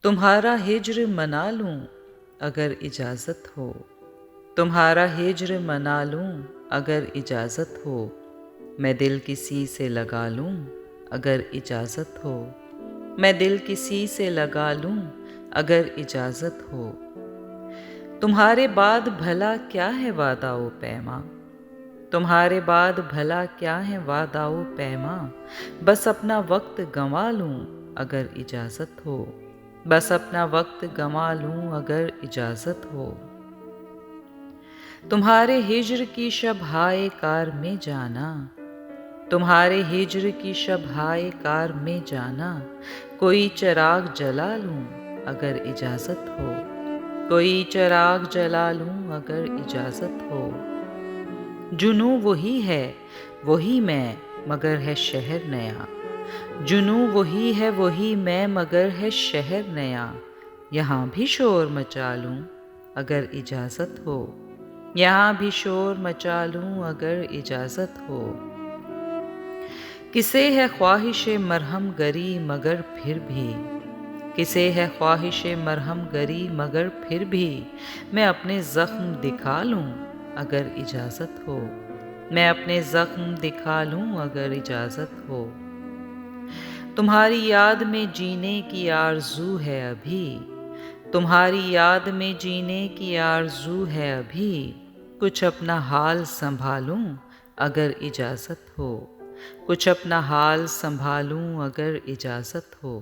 تمہارا ہجر منا لوں اگر اجازت ہو، تمہارا ہجر منا لوں اگر اجازت ہو، میں دل کسی سے لگا لوں اگر اجازت ہو، میں دل کسی سے لگا لوں اگر اجازت ہو۔ تمہارے بعد بھلا کیا ہے وعدہ و پیما، تمہارے بعد بھلا کیا ہے وعدہ و پیما، بس اپنا وقت گنوا لوں اگر اجازت ہو، بس اپنا وقت گنوا لوں اگر اجازت ہو۔ تمہارے ہجر کی شب ہائے کار میں جانا، تمہارے ہجر کی شب ہائے کار میں جانا، کوئی چراغ جلا لوں اگر اجازت ہو، کوئی چراغ جلا لوں اگر اجازت ہو۔ جنوں وہی ہے وہی میں مگر ہے شہر نیا، جنوں وہی ہے وہی میں مگر ہے شہر نیا، یہاں بھی شور مچا لوں اگر اجازت ہو، یہاں بھی شور مچا لوں اگر اجازت ہو۔ کسے ہے خواہش مرہم گری مگر پھر بھی، کسے ہے خواہش مرہم گری مگر پھر بھی، میں اپنے زخم دکھا لوں اگر اجازت ہو، میں اپنے زخم دکھا لوں اگر اجازت ہو۔ تمہاری یاد میں جینے کی آرزو ہے ابھی، تمہاری یاد میں جینے کی آرزو ہے ابھی، کچھ اپنا حال سنبھالوں اگر اجازت ہو، کچھ اپنا حال سنبھالوں اگر اجازت ہو۔